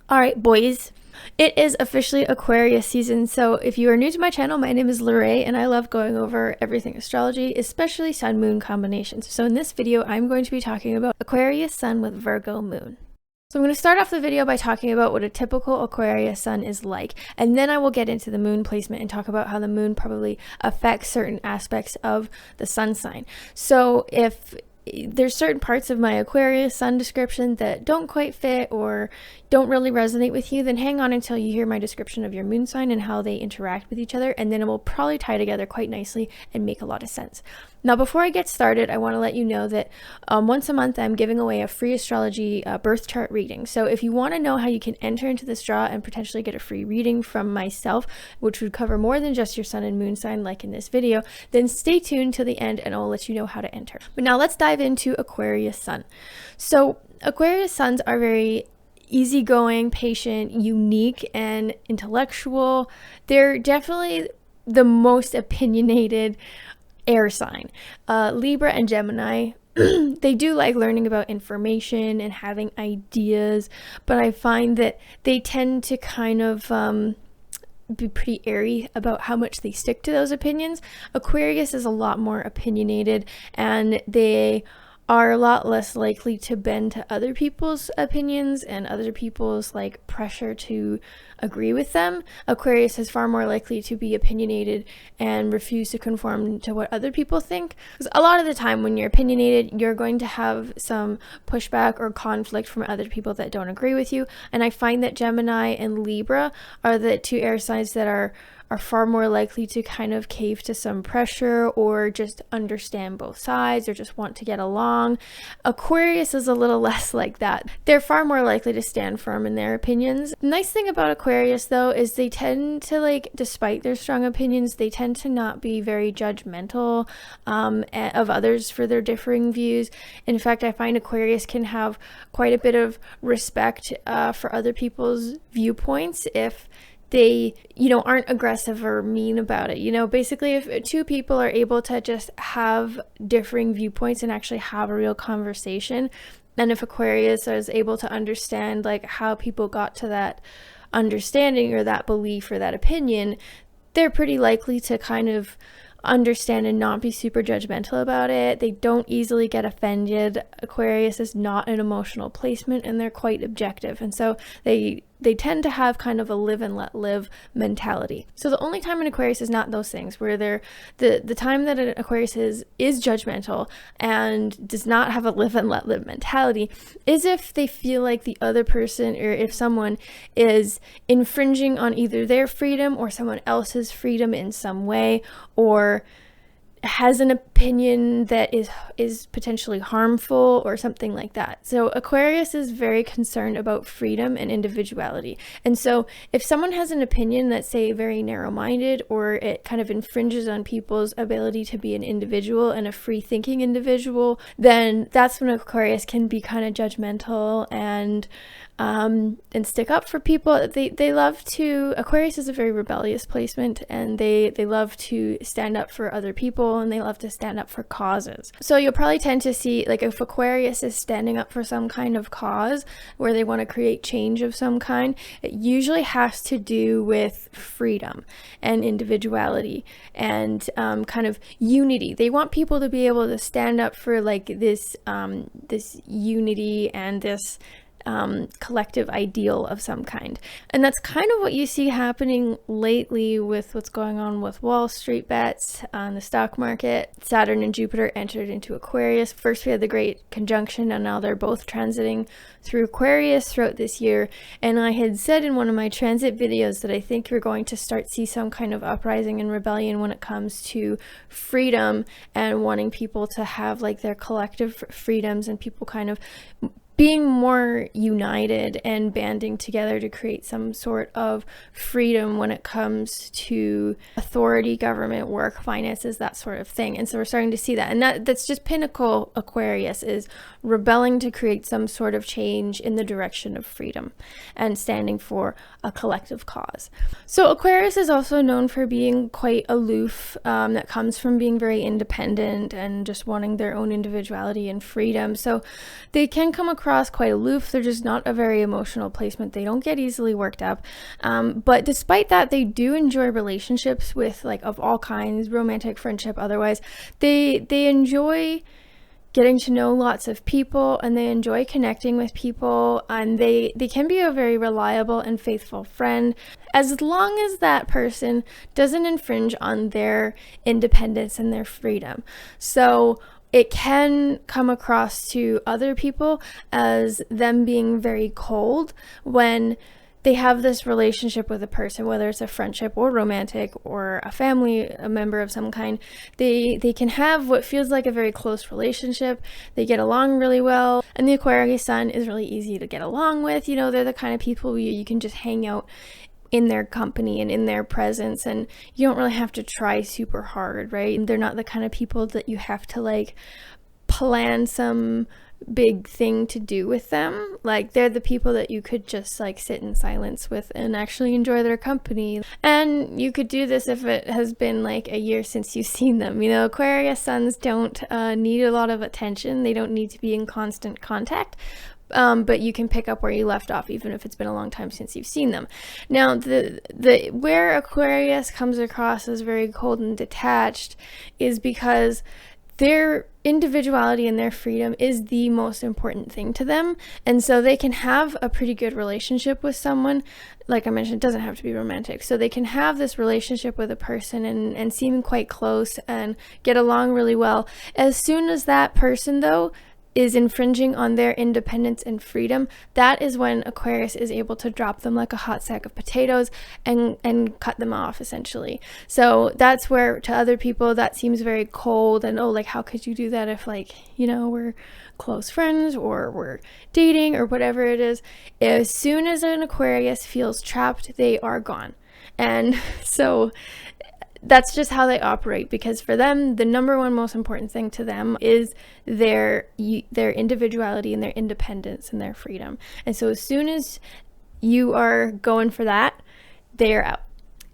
Alright, boys. It is officially Aquarius season, so if you are new to my channel, my name is Lorraine and I love going over everything astrology, especially sun-moon combinations. So in this video, I'm going to be talking about Aquarius Sun with Virgo Moon. So I'm going to start off the video by talking about what a typical Aquarius sun is like, and then I will get into the moon placement and talk about how the moon probably affects certain aspects of the sun sign. So if there's certain parts of my Aquarius sun description that don't quite fit or don't really resonate with you, then hang on until you hear my description of your moon sign and how they interact with each other, and then it will probably tie together quite nicely and make a lot of sense. Now, before I get started, I want to let you know that once a month I'm giving away a free astrology birth chart reading. So if you want to know how you can enter into this draw and potentially get a free reading from myself, which would cover more than just your sun and moon sign like in this video, then stay tuned till the end and I'll let you know how to enter. But now let's dive into Aquarius Sun. So Aquarius Suns are very easygoing, patient, unique, and intellectual. They're definitely the most opinionated air sign. Libra and Gemini, they do like learning about information and having ideas, but I find that they tend to kind of be pretty airy about how much they stick to those opinions. Aquarius is a lot more opinionated, and they are a lot less likely to bend to other people's opinions and other people's like pressure to agree with them. Aquarius is far more likely to be opinionated and refuse to conform to what other people think. Because a lot of the time when you're opinionated, you're going to have some pushback or conflict from other people that don't agree with you. And I find that Gemini and Libra are the two air signs that are far more likely to kind of cave to some pressure or just understand both sides or just want to get along. Aquarius is a little less like that. They're far more likely to stand firm in their opinions. The nice thing about Aquarius though is they tend to, like, despite their strong opinions, they tend to not be very judgmental of others for their differing views. In fact, I find Aquarius can have quite a bit of respect for other people's viewpoints if they, aren't aggressive or mean about it. Basically, if two people are able to just have differing viewpoints and actually have a real conversation, and if Aquarius is able to understand like how people got to that understanding or that belief or that opinion, they're pretty likely to kind of understand and not be super judgmental about it. They don't easily get offended. Aquarius is not an emotional placement, and they're quite objective, and so they tend to have kind of a live and let live mentality. So the only time an Aquarius is not those things, where they're the time that an Aquarius is judgmental and does not have a live and let live mentality, is if they feel like the other person, or if someone is infringing on either their freedom or someone else's freedom in some way, or has an opinion that is potentially harmful or something like that. So Aquarius is very concerned about freedom and individuality. And so if someone has an opinion that's, say, very narrow-minded, or it kind of infringes on people's ability to be an individual and a free-thinking individual, then that's when Aquarius can be kind of judgmental and stick up for people. They love to, Aquarius is a very rebellious placement, and they love to stand up for other people, and they love to stand up for causes. So you'll probably tend to see, like, if Aquarius is standing up for some kind of cause where they want to create change of some kind, it usually has to do with freedom and individuality and kind of unity. They want people to be able to stand up for like this unity and this collective ideal of some kind. And that's kind of what you see happening lately with what's going on with Wall Street bets on the stock market. Saturn and Jupiter entered into Aquarius. First we had the great conjunction, and now they're both transiting through Aquarius throughout this year. And I had said in one of my transit videos that I think you're going to start see some kind of uprising and rebellion when it comes to freedom and wanting people to have like their collective freedoms, and people kind of being more united and banding together to create some sort of freedom when it comes to authority, government, work, finances, that sort of thing. And so we're starting to see that. And that's just pinnacle Aquarius, is rebelling to create some sort of change in the direction of freedom and standing for a collective cause. So Aquarius is also known for being quite aloof. That comes from being very independent and just wanting their own individuality and freedom. So they can come across across quite aloof. They're just not a very emotional placement. They don't get easily worked up. But despite that, they do enjoy relationships with like of all kinds, romantic, friendship, otherwise. They enjoy getting to know lots of people, and they enjoy connecting with people, and they can be a very reliable and faithful friend as long as that person doesn't infringe on their independence and their freedom. So it can come across to other people as them being very cold when they have this relationship with a person, whether it's a friendship or romantic or a family, a member of some kind. They can have what feels like a very close relationship. They get along really well, and the Aquarius Sun is really easy to get along with. You know, they're the kind of people you can just hang out in their company and in their presence, and you don't really have to try super hard, right? And they're not the kind of people that you have to like plan some big thing to do with them. Like, they're the people that you could just like sit in silence with and actually enjoy their company. And you could do this if it has been like a year since you've seen them. You know, Aquarius Suns don't need a lot of attention. They don't need to be in constant contact. But you can pick up where you left off, even if it's been a long time since you've seen them. Now, the where Aquarius comes across as very cold and detached is because their individuality and their freedom is the most important thing to them. And so they can have a pretty good relationship with someone. Like I mentioned, it doesn't have to be romantic. So they can have this relationship with a person and seem quite close and get along really well. As soon as that person, though, is infringing on their independence and freedom, that is when Aquarius is able to drop them like a hot sack of potatoes and cut them off, essentially. So that's where, to other people, that seems very cold and, oh, like, how could you do that if, like, you know, we're close friends or we're dating or whatever it is. As soon as an Aquarius feels trapped, they are gone. And so that's just how they operate, because for them, the number one most important thing to them is their individuality and their independence and their freedom. And so as soon as you are going for that, they are out.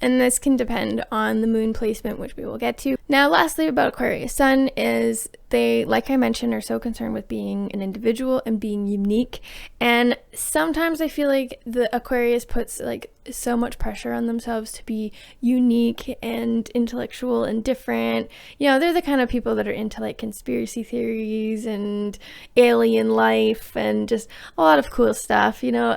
And this can depend on the moon placement, which we will get to. Now, lastly, about Aquarius Sun is they, like I mentioned, are so concerned with being an individual and being unique. And sometimes I feel like the Aquarius puts like so much pressure on themselves to be unique and intellectual and different. You know, they're the kind of people that are into like conspiracy theories and alien life and just a lot of cool stuff, you know.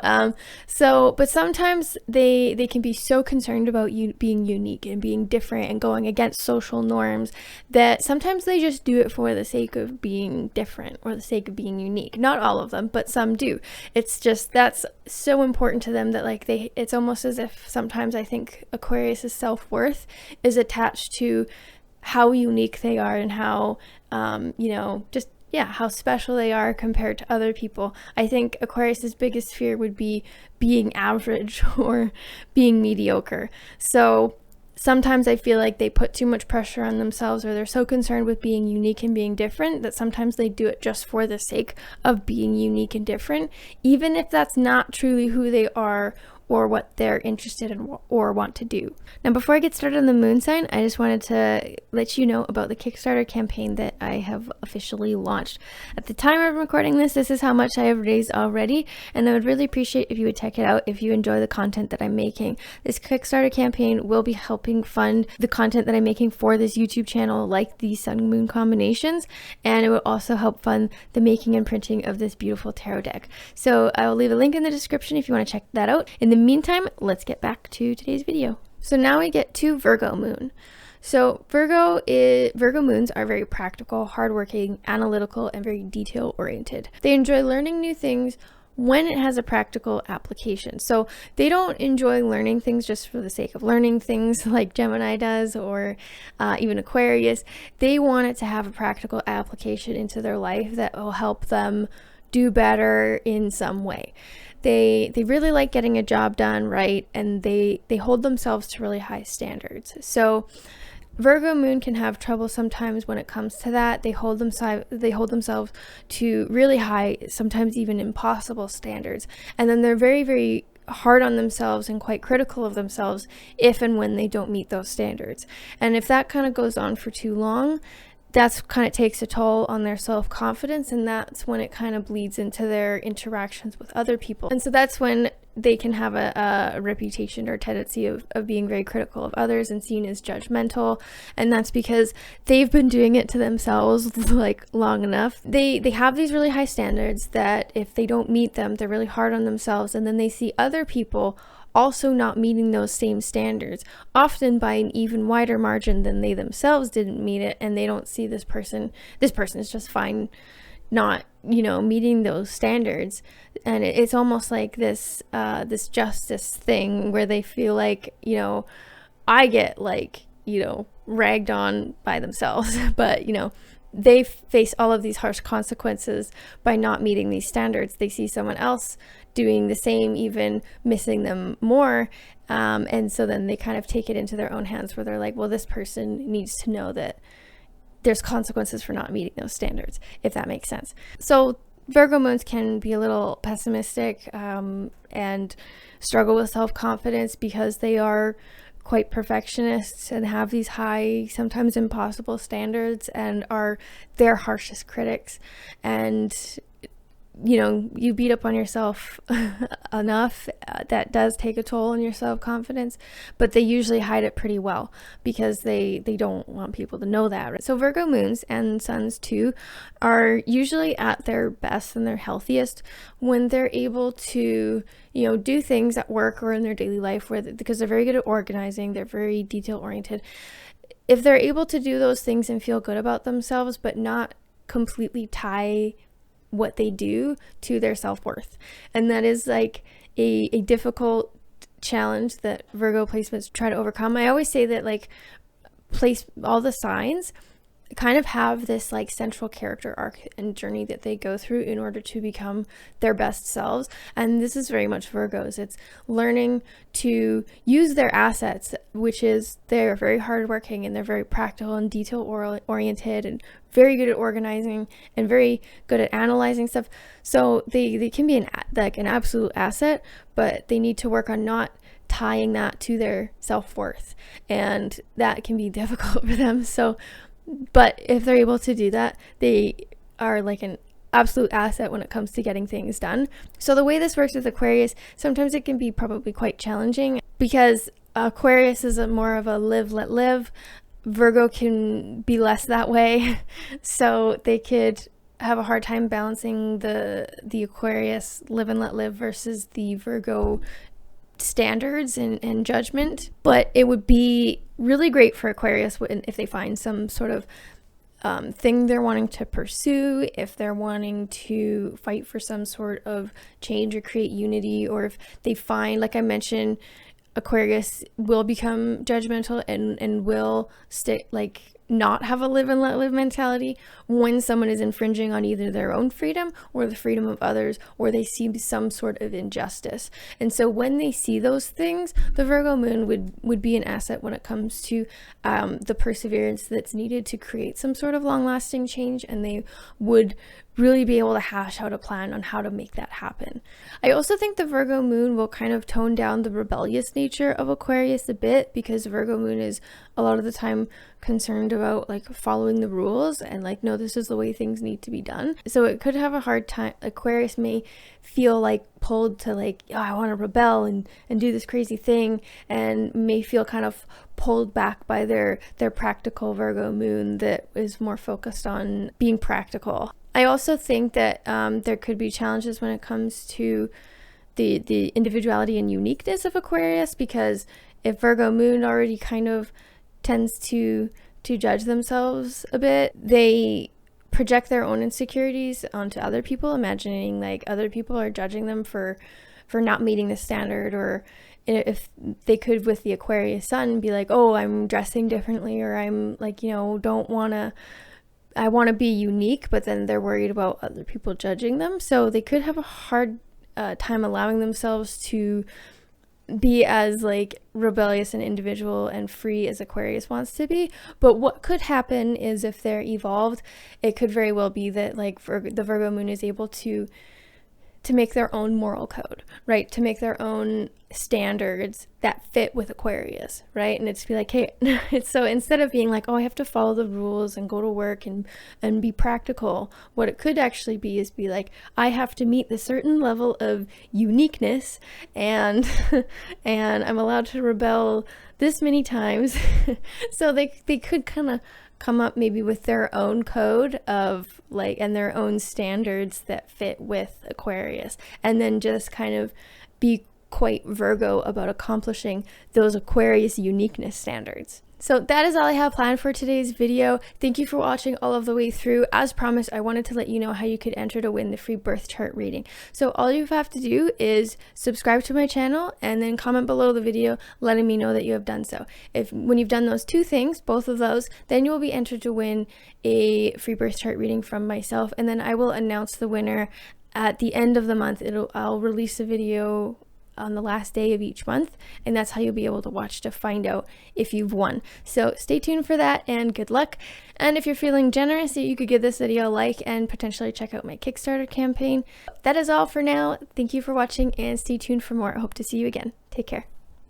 But sometimes they can be so concerned about you being unique and being different and going against social norms that sometimes they just do it for the sake of being different or the sake of being unique. Not all of them, but some do. It's just that's so important to them that like it's almost as if sometimes I think Aquarius's self-worth is attached to how unique they are and how how special they are compared to other people. I think Aquarius's biggest fear would be being average or being mediocre. So sometimes I feel like they put too much pressure on themselves, or they're so concerned with being unique and being different that sometimes they do it just for the sake of being unique and different, even if that's not truly who they are or what they're interested in or want to do. Now, before I get started on the moon sign, I just wanted to let you know about the Kickstarter campaign that I have officially launched. At the time of recording this is how much I have raised already, and I would really appreciate if you would check it out if you enjoy the content that I'm making. This Kickstarter campaign will be helping fund the content that I'm making for this YouTube channel, like the sun-moon combinations, and it will also help fund the making and printing of this beautiful tarot deck. So I will leave a link in the description if you want to check that out. In the meantime, let's get back to today's video. So now we get to Virgo Moon. So Virgo moons are very practical, hardworking, analytical, and very detail oriented. They enjoy learning new things when it has a practical application. So they don't enjoy learning things just for the sake of learning things like Gemini does, or even Aquarius. They want it to have a practical application into their life that will help them do better in some way. They really like getting a job done, right? And they hold themselves to really high standards. So Virgo moon can have trouble sometimes when it comes to that. They hold themselves to really high, sometimes even impossible standards. And then they're very, very hard on themselves and quite critical of themselves if and when they don't meet those standards. And if that kind of goes on for too long, that's kind of takes a toll on their self-confidence, and that's when it kind of bleeds into their interactions with other people. And so that's when they can have a reputation or a tendency of being very critical of others and seen as judgmental. And that's because they've been doing it to themselves like long enough. They have these really high standards that if they don't meet them, they're really hard on themselves, and then they see other people also not meeting those same standards, often by an even wider margin than they themselves didn't meet it, and they don't see this person is just fine not, meeting those standards. And it's almost like this justice thing where they feel like, I get like, ragged on by themselves, but they face all of these harsh consequences by not meeting these standards. They see someone else doing the same, even missing them more, and so then they kind of take it into their own hands, where they're like, well, this person needs to know that there's consequences for not meeting those standards, if that makes sense. So Virgo moons can be a little pessimistic and struggle with self-confidence because they are quite perfectionists and have these high, sometimes impossible standards, and are their harshest critics. And you beat up on yourself enough, that does take a toll on your self-confidence, but they usually hide it pretty well because they don't want people to know that, right? So Virgo moons and suns too are usually at their best and their healthiest when they're able to do things at work or in their daily life because they're very good at organizing, they're very detail oriented. If they're able to do those things and feel good about themselves but not completely tie what they do to their self-worth, and that is like a difficult challenge that Virgo placements try to overcome. I always say that like all the signs kind of have this like central character arc and journey that they go through in order to become their best selves, and this is very much Virgos. It's learning to use their assets, which is they're very hardworking and they're very practical and detail oriented and very good at organizing and very good at analyzing stuff. So they can be an absolute asset, but they need to work on not tying that to their self-worth, and that can be difficult for them. But if they're able to do that, they are like an absolute asset when it comes to getting things done. So the way this works with Aquarius, sometimes it can be probably quite challenging because Aquarius is more of a live, let live. Virgo can be less that way. So they could have a hard time balancing the Aquarius live and let live versus the Virgo standards and judgment. But it would be really great for Aquarius if they find some sort of thing they're wanting to pursue, if they're wanting to fight for some sort of change or create unity, or if they find, like I mentioned, Aquarius will become judgmental and will not have a live and let live mentality when someone is infringing on either their own freedom or the freedom of others, or they see some sort of injustice. And so when they see those things, the Virgo moon would be an asset when it comes to the perseverance that's needed to create some sort of long-lasting change, and they would really be able to hash out a plan on how to make that happen. I also think the Virgo moon will kind of tone down the rebellious nature of Aquarius a bit, because Virgo moon is a lot of the time concerned about like following the rules and like, no, this is the way things need to be done. So it could have a hard time. Aquarius may feel like pulled to like, oh, I want to rebel and do this crazy thing, and may feel kind of pulled back by their practical Virgo moon that is more focused on being practical. I also think that there could be challenges when it comes to the individuality and uniqueness of Aquarius, because if Virgo moon already kind of tends to judge themselves a bit, they project their own insecurities onto other people, imagining like other people are judging them for not meeting the standard. Or if they could, with the Aquarius sun, be like, oh, I'm dressing differently, or I'm like, I want to be unique, but then they're worried about other people judging them. So they could have a hard time allowing themselves to be as like rebellious and individual and free as Aquarius wants to be. But what could happen is, if they're evolved, it could very well be that like the Virgo moon is able to to make their own moral code, right? To make their own standards that fit with Aquarius, right? And it's be like, hey, so instead of being like, oh, I have to follow the rules and go to work and be practical, what it could actually be is be like, I have to meet this certain level of uniqueness, and and I'm allowed to rebel this many times. So they could kind of come up maybe with their own code of like, and their own standards that fit with Aquarius, and then just kind of be quite Virgo about accomplishing those Aquarius uniqueness standards. So that is all I have planned for today's video. Thank you for watching all of the way through. As promised, I wanted to let you know how you could enter to win the free birth chart reading. So all you have to do is subscribe to my channel and then comment below the video letting me know that you have done so. When you've done those two things, both of those, then you will be entered to win a free birth chart reading from myself, and then I will announce the winner at the end of the month. I'll release a video on the last day of each month, and that's how you'll be able to watch to find out if you've won. So stay tuned for that, and good luck. And if you're feeling generous, you could give this video a like and potentially check out my Kickstarter campaign. That is all for now. Thank you for watching, and stay tuned for more. I hope to see you again. Take care.